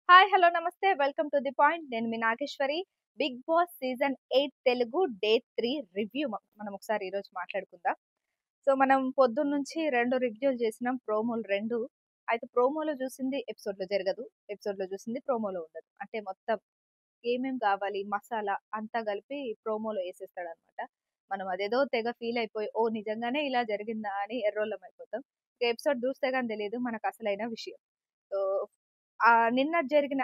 Hi! Hello! నమస్తే. Welcome to the point. నేను మీ Nageswari. 'Big boss' season 8 Telugu day 3 review మనం ఒకసారి ఈరోజు మాట్లాడుకుందాం. సో, మనం పొద్దున్నుంచి 2 రివ్యూలు చేసినాం. ప్రోమోలు 2. అయితే ప్రోమోలో చూసింది ఎపిసోడ్‌లో జరగదు. ఎపిసోడ్‌లో చూసింది ప్రోమోలో ఉండదు. అంటే మొత్తం ఏమేం కావాలి మసాలా అంతా కలిపి ప్రోమోలో ఏసేస్తాడనమాట. మనం అదేదో తెగ ఫీల్ అయిపోయి, ఓహ్! నిజంగానే ఇలా జరిగిందా అని ఎర్రోళ్ళం అయిపోతాం. ఇక ఎపిసోడ్ చూస్తే గాని తెలీదు మనకు అసలైన విషయం. సో, నిన్నటి జరిగిన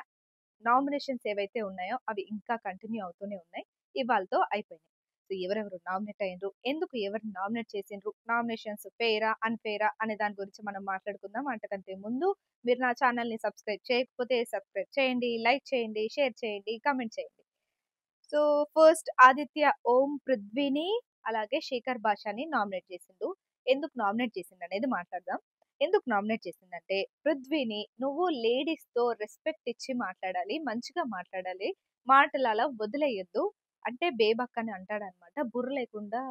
నామినేషన్స్ ఏవైతే ఉన్నాయో అవి ఇంకా కంటిన్యూ అవుతూనే ఉన్నాయి. ఇవాళతో అయిపోయినాయి. సో, ఎవరెవరు నామినేట్ అయ్యిండ్రు? ఎందుకు ఎవరిని నామినేట్ చేసిండ్రు? నామినేషన్స్ ఫెయిరా? అన్‌ఫెయిరా? అనే దాని గురించి మనం మాట్లాడుకుందాం. అంతకంటే ముందు మీరు నా ఛానెల్‌ని సబ్స్క్రైబ్ చేయకపోతే సబ్స్క్రైబ్ చేయండి, లైక్ చేయండి, షేర్ చేయండి, కామెంట్ చేయండి. సో, ఫస్ట్ ఆదిత్య ఓం పృథ్వీని, అలాగే శేఖర్ భాషాని నామినేట్ చేసిండు. ఎందుకు నామినేట్ చేసిండనేది మాట్లాడదాం. ఎందుకు నామినేట్ చేసిందంటే, పృథ్వీని నువ్వు లేడీస్‌తో రెస్పెక్ట్ ఇచ్చి మాట్లాడాలి. మంచిగా మాట్లాడాలి. మాటలు అలా వదిలేయొద్దు. అంటే బేబక్ అని అంటాడనమాట. బుర్ర లేకుండా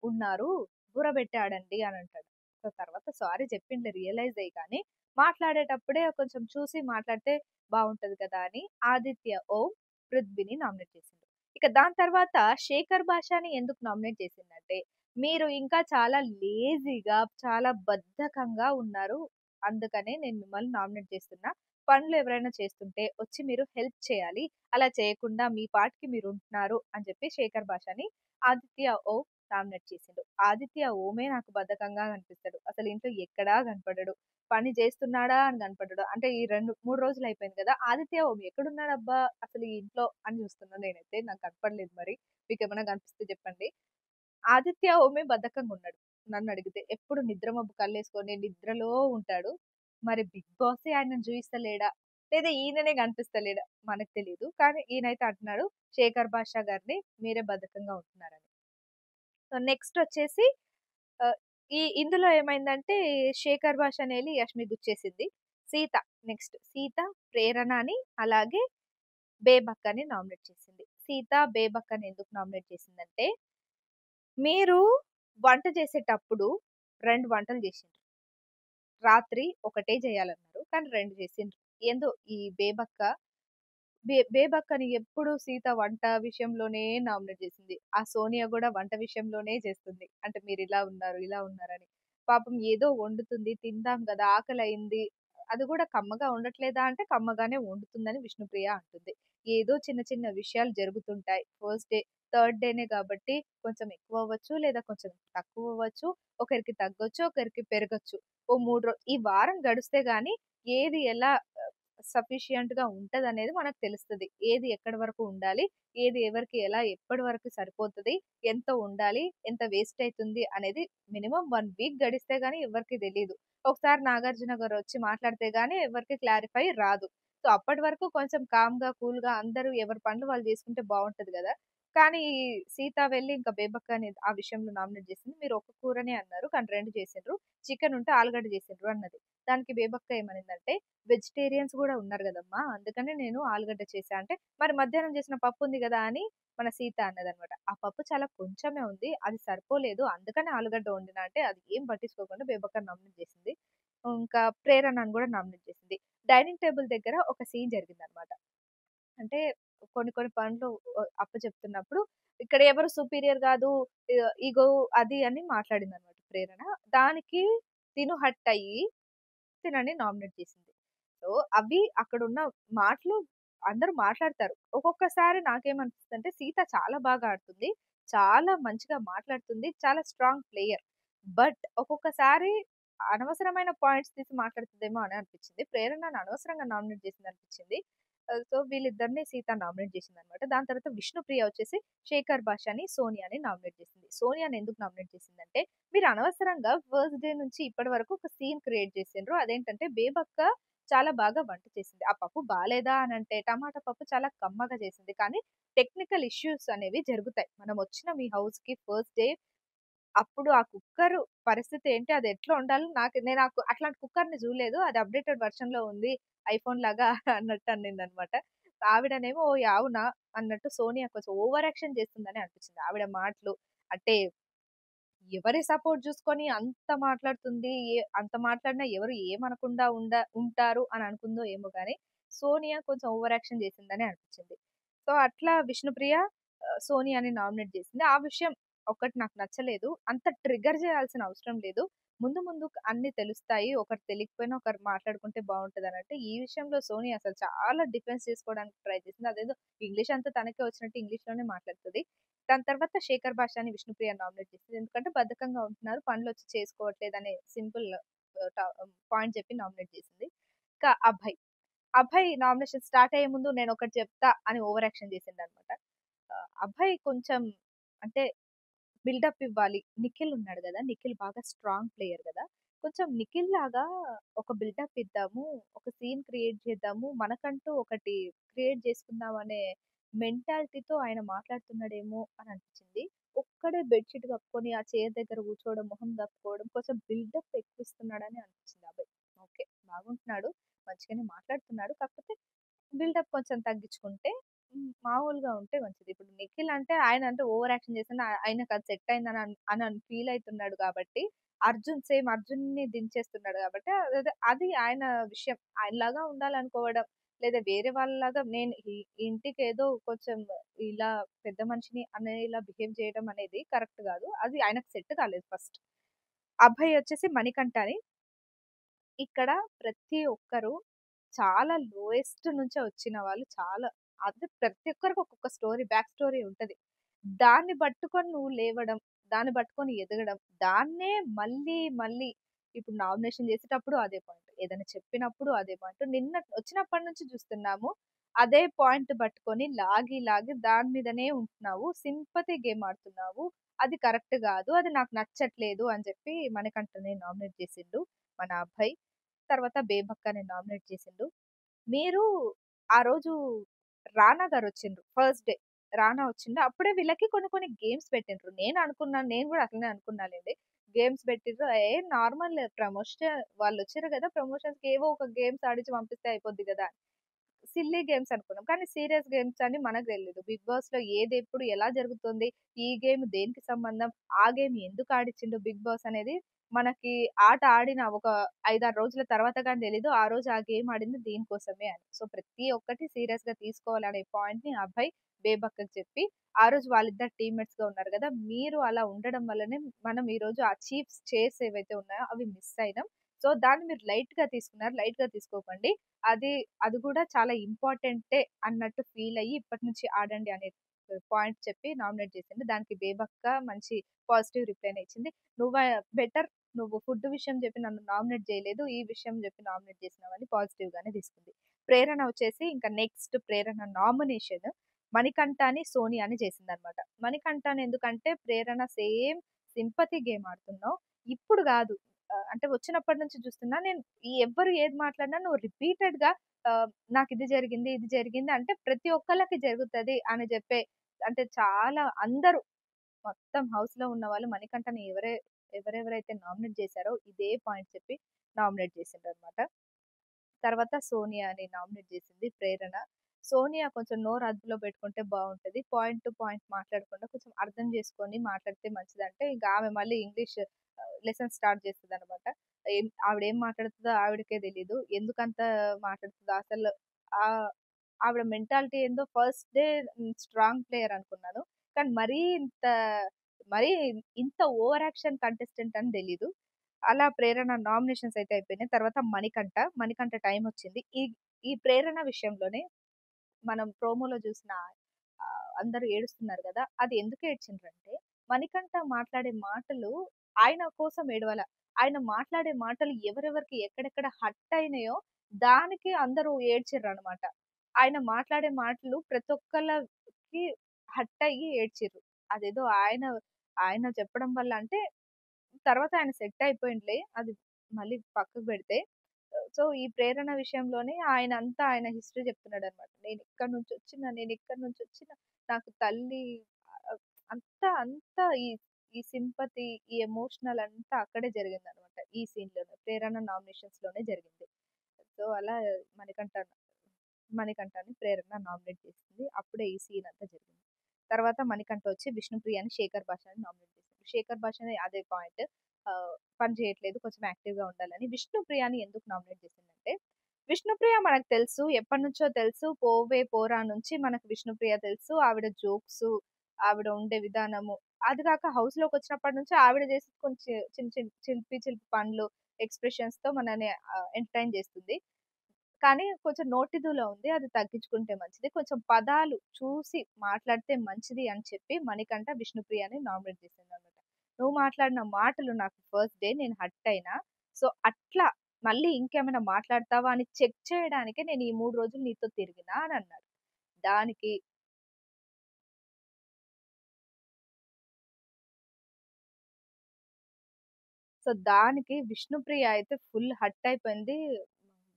ఉన్నారు. బుర్ర పెట్టి ఆడండి అని అంటాడు. సో, తర్వాత సారీ చెప్పిండు రియలైజ్ అయ్యి కానీ, మాట్లాడేటప్పుడే కొంచెం చూసి మాట్లాడితే బావుంటది కదా అని ఆదిత్య ఓం పృథ్వీని నామినేట్ చేసిండు. ఇక దాని తర్వాత శేఖర్ భాషాని ఎందుకు నామినేట్ చేసిందంటే, మీరు ఇంకా చాలా లేజీగా, చాలా బద్ధకంగా ఉన్నారు. అందుకనే నేను మిమ్మల్ని నామినేట్ చేస్తున్నా. పనులు ఎవరైనా చేస్తుంటే వచ్చి మీరు హెల్ప్ చేయాలి. అలా చేయకుండా మీ పాటికి మీరుంటున్నారు అని చెప్పి శేఖర్ భాషాని ఆదిత్య ఓం నామినేట్ చేసిండు. ఆదిత్య ఓమే నాకు బద్ధకంగా కనిపిస్తాడు. అసలు ఇంట్లో ఎక్కడా కనపడడు. పని చేస్తున్నాడా అని కనపడడు. అంటే ఈ 2, 3 రోజులు అయిపోయింది కదా! ఆదిత్య ఓం ఎక్కడున్నాడబ్బా అసలు ఈ ఇంట్లో అని చూస్తున్నా నేనైతే. నాకు కనపడలేదు మరి. మీకేమైనా కనిపిస్తే చెప్పండి. ఆదిత్య ఓమే బద్ధకంగా ఉన్నాడు. నన్నడిగితే. ఎప్పుడు నిద్ర మబ్బు కల్లేసుకొని నిద్రలో ఉంటాడు. మరి బిగ్ బాసే ఆయనను చూయిస్తలేడా? లేదా ఈయననే కనిపిస్తలేడా? మనకు తెలీదు. కానీ ఈయనైతే అంటున్నాడు శేఖర్ భాషా గారిని మీరే బద్ధకంగా ఉంటున్నారని. సో, నెక్స్ట్ వచ్చేసి ఆహ్, ఇందులో ఏమైందంటే శేఖర్ భాషాని ఎళ్లి యష్మి గుచ్చేసింది. సీత సీత, ప్రేరణని అలాగే బేబక్కని నామినేట్ చేసింది. సీత, బేబక్కని ఎందుకు నామినేట్ చేసిందంటే, మీరు వంట చేసేటప్పుడు 2 వంటలు చేసిండ్రు. రాత్రి ఒకటే చేయాలన్నారు. కానీ 2 చేసిండ్రు. ఏందో ఈ బేబక్క బేబక్కని ఎప్పుడు సీత వంట విషయంలోనే నామినేట్ చేసింది. ఆ సోనియా గూడా వంట విషయంలోనే చేస్తుంది. అంటే మీరిలా ఉన్నారు, ఇలా ఉన్నారని. పాపం ఏదో వండుతుంది, తిందాం గదా! ఆకలయింది. అది గూడా కమ్మగా ఉండట్లేదా అంటే కమ్మగానే వండుతుందని విష్ణుప్రియ అంటుంది. ఏదో చిన్న చిన్న విషయాలు జరుగుతుంటాయి. ఫస్ట్ డే, థర్డ్ డేనే గాబట్టి కొంచెం ఎక్కువవ్వచ్చు, లేదా కొంచెం తక్కువవ్వచ్చు. ఒకరికి తగ్గొచ్చు, ఒకరికి పెరగొచ్చు. ఓ 3 ఈ వారం గడిస్తే గాని ఏది ఎలా సఫిషియంట్‌గా ఉంటదనేది మనకు తెలుస్తది. ఏది ఎక్కడి వరకు ఉండాలి, ఏది ఎవరికి ఎలా ఎప్పటి వరకు సరిపోతది, ఎంత ఉండాలి, ఎంత వేస్ట్ అయితుంది అనేది మినిమమ్ 1 వీక్ గడిస్తే గాని ఎవ్వరికీ తెలీదు. ఒకసారి నాగార్జున గారొచ్చి మాట్లాడితే గాని ఎవరికీ క్లారిఫై రాదు. సో, అప్పటి వరకు కొంచెం కామ్‌గా, కూల్‌గా అందరూ ఎవరి పనులు వాళ్ళు చేసుకుంటే బావుంటది గదా! కానీ సీత వెళ్లి ఇంకా బేబక్కని ఆ విషయంలో నామినేట్ చేసింది. మీరు ఒక కూరనే అన్నారు. కానీ 2 చేసిండ్రు. చికెన్ ఉంటే ఆలుగడ్డ చేసిండ్రు అన్నది. దానికి బేబక్క ఏమనిందంటే వెజిటేరియన్స్ గూడా ఉన్నారు గదమ్మా! అందుకనే నేను ఆలుగడ్డ చేశా అంటే, మరి మధ్యాహ్నం చేసిన పప్పు ఉంది గదా! అని మన సీత అన్నదనమాట. ఆ పప్పు చాలా కొంచెమే ఉంది. అది సరిపోలేదు. అందుకనే ఆలుగడ్డ వండినా అంటే, అది ఏం పట్టించుకోకుండా బేబక్కని నామినేట్ చేసింది. ఇంకా ప్రేరణని గూడా నామినేట్ చేసింది. డైనింగ్ టేబుల్ దగ్గర ఒక సీన్ జరిగిందనమాట. అంటే కొన్ని కొన్ని పనులు అప్పచెప్తున్నప్పుడు ఇక్కడ ఎవరు సుపీరియర్ గాదు. ఇగో అది అని మాట్లాడిందనమాట ప్రేరణ. దానికి తిను హర్ట్ అయ్యి తినని నామినేట్ చేసింది. సో, అవి అక్కడున్న మాటలు అందరూ మాట్లాడతారు. ఒక్కొక్కసారి నాకేమనిపిస్తదంటే సీత చాలా బాగా ఆడుతుంది. చాలా మంచిగా మాట్లాడుతుంది. చాలా స్ట్రాంగ్ ప్లేయర్. బట్ ఒక్కొక్కసారి అనవసరమైన పాయింట్స్ తీసి మాట్లాడుతదేమో అని అనిపించింది. ప్రేరణను అనవసరంగా నామినేట్ చేసిందనిపించింది. సో, వీళ్ళిద్దరిని సీత నామినేట్ చేసిందనమాట. దాని తర్వాత విష్ణుప్రియ వచ్చేసి శేఖర్ భాషాని, సోనియాని నామినేట్ చేసింది. సోనియాని ఎందుకు నామినేట్ చేసిందంటే మీరు అనవసరంగా ఫస్ట్ డే నుంచి ఇప్పటి వరకు ఒక సీన్ క్రియేట్ చేసిండ్రు. అదేంటంటే బేబక్క చాలా బాగా వంట చేసింది. ఆ పప్పు బాలేదా అనంటే టమాటా పప్పు చాలా కమ్మగా చేసింది. కానీ టెక్నికల్ ఇష్యూస్ అనేవి జరుగుతాయి. మనం వచ్చిన మీ హౌస్‌కి ఫస్ట్ డే అప్పుడు ఆ కుక్కరు పరిస్థితి ఏంటి? అది ఎట్లా వండాలో నేను అట్లాంటి కుక్కర్‌ని చూడలేదు. అది అప్‌డేటెడ్ వెర్షన్‌లో ఉంది. ఐఫోన్ లాగా అన్నట్టు అనిందనమాట. ఆవిడనేమో ఓహ్! అవునా! అన్నట్టు సోనియా కొంచెం ఓవర్ యాక్షన్ చేస్తుందని అనిపించింది. ఆవిడ మాటలు అంటే ఎవరి సపోర్ట్ జూసుకొని అంత మాట్లాడుతుంది. అంత మాట్లాడినా ఎవరు ఏమనకుండా ఉంటారు అని అనుకుందో ఏమో గాని, సోనియా కొంచెం ఓవర్ యాక్షన్ చేసిందని అనిపించింది. సో, అట్లా విష్ణుప్రియ సోనియాని నామినేట్ చేసింది. ఆ విషయం ఒక్కటి నాకు నచ్చలేదు. అంత ట్రిగ్గర్ చేయాల్సిన అవసరం లేదు. ముందు ముందు అన్నీ తెలుస్తాయి. ఒకరు తెలియకపోయినా ఒకరు మాట్లాడుకుంటే బావుంటదనంటే, ఈ విషయంలో సోనియా అసలు చాలా డిఫెన్స్ చేసుకోవడానికి ట్రై చేసింది. అదేదో ఇంగ్లీష్ అంతా తనకే వచ్చినట్టు ఇంగ్లీష్‌లోనే మాట్లాడుతది. దాని తర్వాత శేఖర్ భాషాని విష్ణుప్రియని నామినేట్ చేసింది. ఎందుకంటే బద్ధకంగా ఉంటున్నారు. పనులొచ్చి చేసుకోవట్లేదనే సింపుల్ పాయింట్ చెప్పి నామినేట్ చేసింది. ఇంకా అభయ్. అభయ్ నామినేషన్ స్టార్ట్ అయ్యే ముందు నేనొకటి చెప్తా అని ఓవర్ యాక్షన్ చేసిండనమాట. అభయ్ కొంచెం అంటే బిల్డప్ ఇవ్వాలి. నిఖిల్ ఉన్నాడు గదా! నిఖిల్ బాగా స్ట్రాంగ్ ప్లేయర్ గదా! కొంచెం నిఖిల్ లాగా ఒక బిల్డప్ ఇద్దాము. ఒక సీన్ క్రియేట్ చేద్దాము. మనకంటూ ఒకటి క్రియేట్ చేసుకుందాం అనే మెంటాలిటీతో ఆయన మాట్లాడుతున్నాడేమో అని అనిపించింది. ఒక్కడే బెడ్ షీట్ కప్పుకొని ఆ చైర్ దగ్గర కూర్చోవడం, మొహం కప్పుకోవడం కొంచెం బిల్డప్ ఎక్కువిస్తున్నాడని అనిపించింది అభయ్. ఓకే. బాగుంటున్నాడు. మంచిగానే మాట్లాడుతున్నాడు. కాకపోతే బిల్డప్ కొంచెం తగ్గించుకుంటే మామూలుగా ఉంటే మంచిది. ఇప్పుడు 'నిఖిల్' అంటే ఆయన అంటే ఓవర్ యాక్షన్ చేసిన ఆయనకు అది సెట్ అయిందని ఫీల్ అయితున్నాడు కాబట్టి, 'అర్జున్‌ని దించేస్తున్నాడు కాబట్టి అది ఆయన విషయం. ఆయనలాగా ఉండాలనుకోవడం, లేదా వేరే వాళ్ళలాగా నేను ఈ ఇంటికి ఏదో కొంచెం ఇలా పెద్ద మనిషిని అనేలా బిహేవ్ చేయడం అనేది కరెక్ట్ కాదు. అది ఆయనకు సెట్ కాలేదు ఫస్ట్. అభయ్ వచ్చేసి మణికంఠని ఇక్కడ ప్రతి ఒక్కరు చాలా లోయెస్ట్ నుంచే వచ్చిన వాళ్ళు చాలా అది ప్రతి ఒక్కరికి ఒక్కొక్క స్టోరీ బ్యాక్ స్టోరీ ఉంటది. దాన్ని పట్టుకొని నువ్వు లేవడం, దాన్ని పట్టుకొని ఎదగడం, దాన్నే మళ్ళీ మళ్ళీ ఇప్పుడు నామినేషన్ చేసేటప్పుడు అదే పాయింట్. ఏదైనా చెప్పినప్పుడు అదే పాయింట్. నిన్న వచ్చినప్పటి నుంచి చూస్తున్నాము. అదే పాయింట్ పట్టుకొని లాగి లాగి దాని మీదనే ఉంటున్నావు. సింపతి గేమ్ ఆడుతున్నావు. అది కరెక్ట్ గాదు. అది నాకు నచ్చట్లేదు అని చెప్పి మణికంఠని నామినేట్ చేసిండు మన అభయ్. తర్వాత బేబక్కని నామినేట్ చేసిండు. మీరు ఆ రోజు రానా గారొచ్చిండ్రు. First day. రానా వచ్చిండు. అప్పుడే వీళ్ళకి కొన్ని కొన్ని గేమ్స్ పెట్టిండ్రు. నేను గూడా అట్లనే అనుకున్నాలెండి. గేమ్స్ పెట్టిర్రు. నార్మల్ ప్రమోషన్ వాళ్ళొచ్చిర్రు గదా! ప్రమోషన్స్‌కి ఏవో ఒక గేమ్స్ ఆడిచ్చి పంపిస్తే అయిపోద్ది గదా! సిల్లీ గేమ్స్ అనుకున్నాం. కానీ సీరియస్ గేమ్స్ అని మనకు తెలీదు. బిగ్ బాస్‌లో ఏదెప్పుడు ఎలా జరుగుతుంది? ఈ గేమ్ దేనికి సంబంధం? ఆ గేమ్ ఎందుకు ఆడిచ్చిండు బిగ్ బాస్ అనేది మనకి ఆట ఆడిన ఒక 5, 6 రోజుల తర్వాత గాని తెలీదు. ఆ రోజు ఆ గేమ్ ఆడింది దీనికోసమే అని. సో, ప్రతి ఒక్కటి సీరియస్‌గా తీసుకోవాలనే పాయింట్‌ని అభయ్, బేబక్కకి చెప్పి, ఆ రోజు వాళ్ళిద్దరు టీమ్‌మేట్స్‌గా ఉన్నారు గదా! మీరు అలా ఉండడం వల్లనే మనం ఈరోజు ఆ చీఫ్స్ చైర్స్ ఏవైతే ఉన్నాయో అవి మిస్ అయినాం. సో, దాన్ని మీరు లైట్‌గా తీసుకున్నారు. లైట్‌గా తీసుకోకండి. అది అది గూడా చాలా ఇంపార్టెంటే అన్నట్టు ఫీల్ అయ్యి ఇప్పటి నుంచి ఆడండి అనే పాయింట్ చెప్పి నామినేట్ చేసింది. దానికి బేబక్క మంచి పాజిటివ్ రిప్లైనే ఇచ్చింది. నువ్వ బెటర్ నువ్వు ఫుడ్ విషయం చెప్పి నన్ను నామినేట్ చేయలేదు. ఈ విషయం చెప్పి నామినేట్ చేసినావని పాజిటివ్ గానే తీసుకుంది. ప్రేరణ వచ్చేసి ఇంకా నెక్స్ట్ ప్రేరణ నామినేషన్ మణికంఠని, సోనియాని చేసిందనమాట. మణికంఠని ఎందుకంటే ప్రేరణ సేమ్ సింపతి గేమ్ ఆడుతున్నావు. ఇప్పుడు గాదు. అంటే వచ్చినప్పటి నుంచి చూస్తున్నా నేను ఎవ్వరు ఏది మాట్లాడినా నువ్వు రిపీటెడ్‌గా నాకిది జరిగింది, ఇది జరిగింది అంటే ప్రతి ఒక్కళ్ళకి జరుగుతది అని చెప్పే అంటే చాలా అందరూ మొత్తం హౌస్‌లో ఉన్నవాళ్ళు మణికంఠని ఎవరెవరైతే నామినేట్ చేశారో ఇదే పాయింట్ చెప్పి నామినేట్ చేసిండ్రనమాట. తర్వాత సోనియాని నామినేట్ చేసింది ప్రేరణ. సోనియా కొంచెం నోరు అదుపులో పెట్టుకుంటే బావుంటది. పాయింట్ టు పాయింట్ మాట్లాడకుండా కొంచెం అర్థం చేసుకొని మాట్లాడితే మంచిదంటే, ఇంక ఆమె మళ్ళీ ఇంగ్లీష్ లెసన్ స్టార్ట్ చేస్తదనమాట. ఆవిడేం మాట్లాడుతదో ఆవిడకే తెలీదు. ఎందుకంత మాట్లాడుతదో అసలు ఆహ్, ఆవిడ మెంటాలిటీ ఏందో ఫస్ట్ డే స్ట్రాంగ్ ప్లేయర్ అనుకున్నాను. కానీ మరీ ఇంత ఓవర్ యాక్షన్ కంటెస్టెంట్ అని తెలీదు. అలా ప్రేరణ నామినేషన్స్ అయితే అయిపోయినాయి. తర్వాత మణికంఠ టైమొచ్చింది. ఈ ప్రేరణ విషయంలోనే మనం ప్రోమోలో చూసిన అందరూ ఏడుస్తున్నారు గదా! అది ఎందుకు ఏడ్చిండ్రంటే, మణికంఠ మాట్లాడే మాటలు ఆయన కోసం ఏడవల. ఆయన మాట్లాడే మాటలు ఎవరెవరికి ఎక్కడెక్కడ హర్ట్ అయినాయో దానికి అందరూ ఏడ్చిర్రనమాట. ఆయన మాట్లాడే మాటలు ప్రతి ఒక్కళ్ళకి హర్ట్ అయ్యి ఏడ్చిర్రు. అదేదో ఆయన చెప్పడం వల్ల అంటే తర్వాత ఆయన సెట్ అయిపోయిండులే. అది మళ్ళీ పక్కకు పెడితే. సో, ఈ ప్రేరణ విషయంలోనే ఆయన హిస్టరీ చెప్తున్నాడనమాట. నేనిక్కడి నుంచొచ్చిన, నాకు తల్లి ఆహ్, అంతా ఈ సింపతి, ఈ ఎమోషనల్ అంతా అక్కడే జరిగిందనమాట. ఈ సీన్‌లోనే. ప్రేరణ నామినేషన్స్‌లోనే జరిగింది. సో, అలా మణికంఠ మణికంఠని ప్రేరణ నామినేట్ చేసింది. అప్పుడే ఈ సీన్ అంతా జరిగింది. తర్వాత మణికంఠ వచ్చి విష్ణుప్రియని, శేఖర్ భాషని నామినేట్ చేసింది. శేఖర్ భాషని అదే పాయింట్ పని చేయట్లేదు. కొంచెం యాక్టివ్‌గా ఉండాలని. విష్ణుప్రియని ఎందుకు నామినేట్ చేసిందంటే, విష్ణుప్రియ మనకు తెలుసు. ఎప్పటినుంచో తెలుసు. 'పోవే పోరా' నుంచి మనకు విష్ణుప్రియ తెలుసు. ఆవిడ జోక్సు, ఆవిడ ఉండే విధానము. అది కాక హౌస్‌లోకొచ్చినప్పటి నుంచి ఆవిడ చేసే కొంచెం చిలిపి చిలిపి పనులు, ఎక్స్‌ప్రెషన్స్‌తో మనల్ని ఎంటర్‌టైన్ చేస్తుంది. కానీ కొంచెం నోటిదూల ఉంది. అది తగ్గించుకుంటే మంచిది. కొంచెం పదాలు చూసి మాట్లాడితే మంచిది అని చెప్పి మణికంఠ విష్ణుప్రియని నామినేట్ చేసిందనమాట. నువ్వు మాట్లాడిన మాటలు నాకు ఫస్ట్ డే నేను హర్ట్ అయినా. సో, అట్లా మళ్ళీ ఇంకేమైనా మాట్లాడతావా అని చెక్ చేయడానికే నేను ఈ 3 రోజులు నీతో తిరిగినా అని అన్నారు. దానికి దానికి విష్ణుప్రియ అయితే ఫుల్ హర్ట్ అయిపోయింది.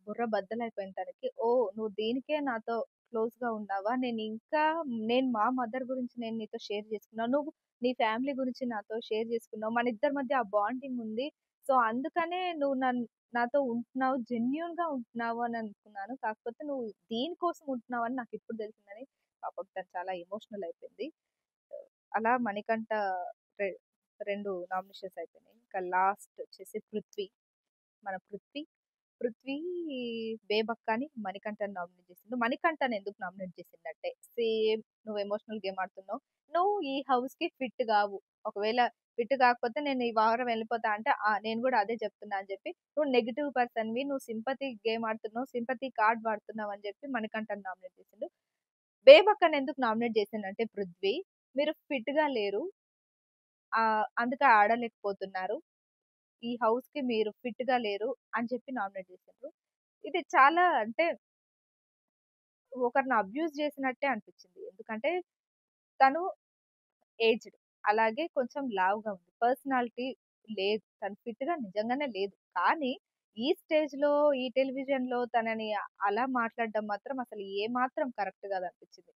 బుర్ర బద్దలైపోయింది తనకి. ఓహ్! నువ్వు దీనికే నాతో క్లోజ్‌గా ఉన్నావా? నేను మా మదర్ గురించి నేను నీతో షేర్ చేసుకున్నా. నువ్వు నీ ఫ్యామిలీ గురించి నాతో షేర్ చేసుకున్నావు. మన ఇద్దరి మధ్య ఆ బాండింగ్ ఉంది. సో, అందుకనే నువ్వు నాతో ఉంటున్నావు. జెన్యూన్‌గా ఉంటున్నావు అని అనుకున్నాను. కాకపోతే నువ్వు దీనికోసం ఉంటున్నావని నాకిప్పుడు తెలిసిందని పాపం తను చాలా ఎమోషనల్ అయిపోయింది. అలా మణికంఠ రె 2 నామినేషన్స్ అయిపోయినాయి. ఇంకా లాస్ట్ వచ్చేసి మన 'పృథ్వీ' 'బేబక్కని' 'మణికంఠ'ని నామినేట్ చేసిండు. 'మణికంఠ'ని ఎందుకు నామినేట్ చేసిండంటే, సేమ్ నువ్వు ఎమోషనల్ గేమ్ ఆడుతున్నావు. నువ్వు ఈ హౌస్‌కి ఫిట్ గావు. ఒకవేళ ఫిట్ కాకపోతే నేను ఈ వారం వెళ్ళిపోతా అంటే, నేను గూడా అదే చెప్తున్నా అని చెప్పి, నువ్వు నెగెటివ్ పర్సన్‌వి. నువ్వు సింపతి గేమ్ ఆడుతున్నావు. సింపతి కార్డ్ వాడుతున్నావు అని చెప్పి మణికంఠని నామినేట్ చేసిండు. 'బేబక్కని' ఎందుకు నామినేట్ చేసిండంటే 'పృథ్వీ' మీరు ఫిట్‌గా లేరు. అందుకే ఆడలేకపోతున్నారు. ఈ హౌస్‌కి మీరు ఫిట్‌గా లేరు అని చెప్పి నామినేట్ చేసిండ్రు. ఇది చాలా అంటే ఒకరిని అబ్యూజ్ చేసినట్టే అనిపించింది. ఎందుకంటే తను ఏజ్డ్. అలాగే కొంచెం లావుగా ఉంది. పర్సనాలిటీ లేదు. తను ఫిట్‌గా నిజంగానే లేదు. కానీ ఈ స్టేజ్‌లో, ఈ టెలివిజన్‌లో తనని అలా మాట్లాడడం మాత్రం అసలు ఏమాత్రం కరెక్ట్ కాదనిపించింది.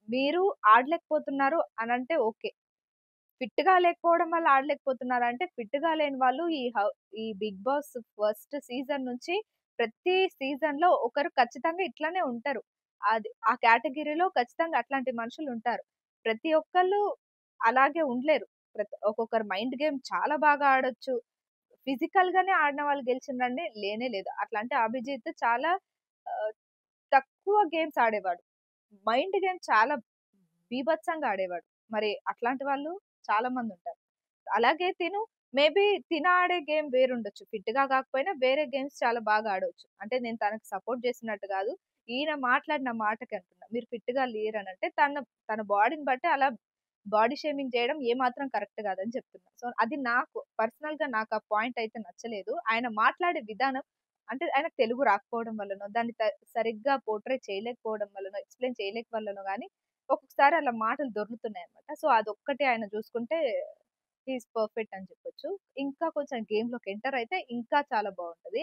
మీరు ఆడలేకపోతున్నారు అనంటే ఓకే. ఫిట్‌గా లేకపోవడం వల్ల ఆడలేకపోతున్నారంటే, ఫిట్‌గా లేని వాళ్ళు ఈ 'బిగ్ బాస్' ఫస్ట్ సీజన్ నుంచి ప్రతి సీజన్‌లో ఒకరు ఖచ్చితంగా ఇట్లనే ఉంటారు. ఆ కేటగిరీలో ఖచ్చితంగా అట్లాంటి మనుషులుంటారు. ప్రతి ఒక్కళ్ళు అలాగే ఉండలేరు. ఒక్కొక్కరు మైండ్ గేమ్ చాలా బాగా ఆడొచ్చు. ఫిజికల్‌గానే ఆడిన వాళ్ళు గెలిచిండ్రంటే లేనే లేదు. అట్లా అంటే అభిజిత్ చాలా ఆహ్, తక్కువ గేమ్స్ ఆడేవాడు. మైండ్ గేమ్ చాలా బీభత్సంగా ఆడేవాడు. మరి అట్లాంటి వాళ్ళు చాలా మందుంటారు. అలాగే మేబీ ఆడే గేమ్ వేరుండొచ్చు. ఫిట్‌గా కాకపోయినా వేరే గేమ్స్ చాలా బాగా ఆడొచ్చు. అంటే నేను తనకి సపోర్ట్ చేస్తున్నట్టు గాదు. ఈయన మాట్లాడిన మాటకి అంటున్నా. మీరు ఫిట్‌గా లేరనంటే తన బాడీని బట్టి అలా బాడీ షేమింగ్ చేయడం ఏమాత్రం కరెక్ట్ కాదని చెప్తున్నా. సో, అది పర్సనల్‌గా నాకు ఆ పాయింట్ అయితే నచ్చలేదు. ఆయన మాట్లాడే విధానం అంటే ఆయనకు తెలుగు రాకపోవడం వల్లనో, దాన్ని సరిగ్గా పోర్ట్రే చేయలేకపోవడం వల్లనో, ఎక్స్‌ప్లెయిన్ చేయలేక వల్లనో గాని ఒక్కొక్కసారి అలా మాటలు దొర్లుతున్నాయన్నమాట. సో, అదొక్కటే ఆయన చూసుకుంటే హి ఈస్ పర్ఫెక్ట్ అని చెప్పొచ్చు. ఇంకా కొంచెం గేమ్‌లోకి ఎంటర్ అయితే ఇంకా చాలా బావుంటది.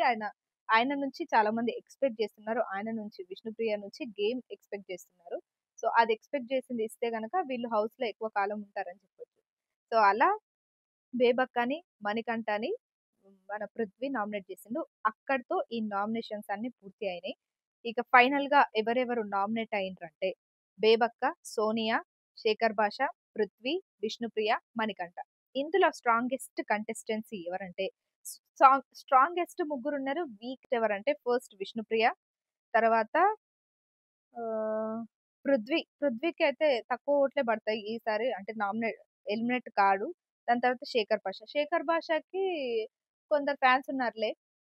ఆయన నుంచి చాలా మంది ఎక్స్‌పెక్ట్ చేస్తున్నారు. ఆయన నుంచి, విష్ణుప్రియ నుంచి గేమ్ ఎక్స్‌పెక్ట్ చేస్తున్నారు. సో, అది ఎక్స్‌పెక్ట్ చేసింది ఇస్తే గనక వీళ్ళు హౌస్‌లో ఎక్కువ కాలం ఉంటారని చెప్పొచ్చు. సో, అలా బేబక్కని, మణికంఠని మన 'పృథ్వీ' నామినేట్ చేసిండు. అక్కడితో ఈ నామినేషన్స్ అన్నీ పూర్తి అయినాయి. ఇక ఫైనల్‌గా ఎవరెవరు నామినేట్ అయిండ్రంటే బేబక్క, సోనియా, శేఖర్ భాష, 'పృథ్వీ', 'విష్ణుప్రియ', 'మణికంఠ'. ఇందులో స్ట్రాంగెస్ట్ కంటెస్టెన్సీ ఎవరంటే స్ట్రాంగెస్ట్ ముగ్గురున్నారు. వీక్ ఎవరంటే ఫస్ట్ 'విష్ణుప్రియ', తర్వాత ఆహ్, 'పృథ్వీ'కయితే తక్కువ ఓట్లే పడతాయి ఈసారి. అంటే ఎలిమినేట్ కాడు. దాని తర్వాత 'శేఖర్ భాష'. 'శేఖర్ భాషకి' కొందరు ఫ్యాన్స్ ఉన్నారులే.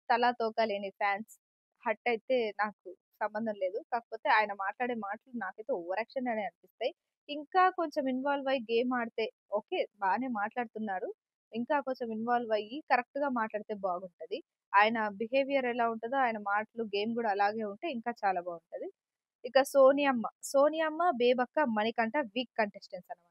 తలా తోక లేని ఫ్యాన్స్. హర్ట్ అయితే నాకు సంబంధం లేదు. కాకపోతే ఆయన మాట్లాడే మాటలు నాకైతే ఓవర్ యాక్షన్ అనే అనిపిస్తాయి. ఇంకా కొంచెం ఇన్వాల్వ్ అయ్యి గేమ్ ఆడితే ఓకే. బానే మాట్లాడుతున్నారు. ఇంకా కొంచెం ఇన్వాల్వ్ అయ్యి కరెక్ట్‌గా మాట్లాడితే బాగుంటది. ఆయన బిహేవియర్ ఎలా ఉంటదో ఆయన మాటలు, గేమ్ గూడా అలాగే ఉంటే ఇంకా చాలా బావుంటది. ఇక సోనియమ్మ, బేబక్క, మణికంఠ వీక్ కంటెస్టెంట్స్ అన్నమాట.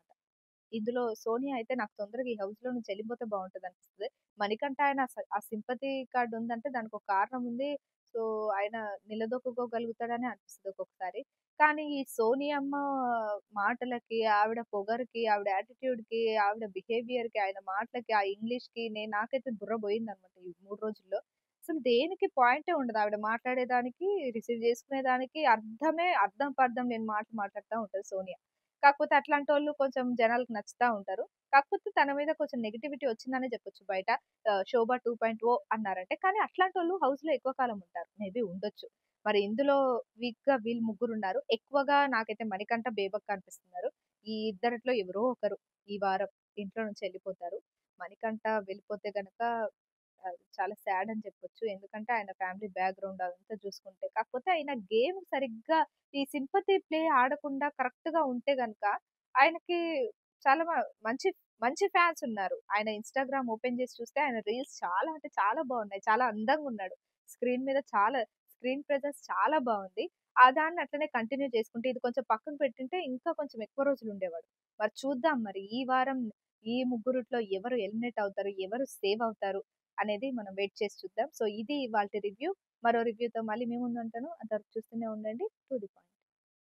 ఇందులో సోనియా అయితే నాకు తొందరగా ఈ హౌస్‌లో నుంచి ఎళ్ళిపోతే బావుంటదనిపిస్తది. మణికంఠ ఆయన ఆ సింపతి కార్డ్ ఉందంటే దానికొక కారణం ఉంది. సో, ఆయన నిలదొక్కుకోగలుగుతాడని అనిపిస్తది ఒక్కొక్కసారి. కానీ ఈ సోనియమ్మ మాటలకి, ఆవిడ పొగరుకి, ఆవిడ యాటిట్యూడ్‌కి, ఆవిడ బిహేవియర్‌కి, ఆయన మాటలకి, ఆ ఇంగ్లీష్‌కి నాకైతే బుర్ర పోయిందనమాట ఈ 3 రోజుల్లో. అసలు దేనికి పాయింటే ఉండదు. ఆవిడ మాట్లాడేదానికి, రిసీవ్ చేసుకునేదానికి అర్థం పర్థం లేని మాటలు మాట్లాడుతా ఉంటది సోనియా. కాకపోతే అట్లాంటోళ్ళు కొంచెం జనాలకి నచ్చుతా ఉంటారు. కాకపోతే తన మీద కొంచెం నెగటివిటీ వచ్చిందనే చెప్పొచ్చు బయట. 'శోభ 2.0' అన్నారంటే. కానీ అట్లాంటోళ్ళు హౌస్‌లో ఎక్కువ కాలం ఉంటారు. మేబీ ఉండొచ్చు. మరి ఇందులో వీక్‌గా వీళ్ళు ముగ్గురున్నారు. ఎక్కువగా నాకైతే మణికంఠ, బేబక్క అనిపిస్తున్నారు. ఈ ఇద్దరిట్లో ఎవరో ఒకరు ఈ వారం ఇంట్లో నుంచి ఎళ్ళిపోతారు. మణికంఠ వెళ్ళిపోతే గనక చాలా సాడ్ అని చెప్పొచ్చు. ఎందుకంటే ఆయన ఫ్యామిలీ బ్యాక్‌గ్రౌండ్ అదంతా చూసుకుంటే. కాకపోతే ఆయన గేమ్ సరిగ్గా ఈ సింపతి ప్లే ఆడకుండా కరెక్ట్‌గా ఉంటే గనక ఆయనకి చాలా మంచి మంచి ఫ్యాన్స్ ఉన్నారు. ఆయన ఇన్‌స్టాగ్రామ్ ఓపెన్ చేసి చూస్తే ఆయన రీల్స్ చాలా అంటే చాలా బాగున్నాయి. చాలా అందంగున్నాడు. స్క్రీన్ మీద చాలా స్క్రీన్ ప్రెజెన్స్ చాలా బావుంది. ఆ దాన్ని అట్లనే కంటిన్యూ చేసుకుంటే ఇది కొంచెం పక్కన పెట్టింటే ఇంకా కొంచెం ఎక్కువ రోజులు ఉండేవాడు. మరి చూద్దాం మరి ఈ వారం ఈ ముగ్గురిట్లో ఎవరు ఎలిమినేట్ అవుతారు? ఎవరు సేవ్ అవుతారు? అనేది మనం వెయిట్ చేసి చూద్దాం. సో, ఇది ఇవాల్టి రివ్యూ. మరో రివ్యూతో మళ్ళీ మీ ముందుంటాను. అంతవరకు చూస్తూనే ఉండండి. To the point.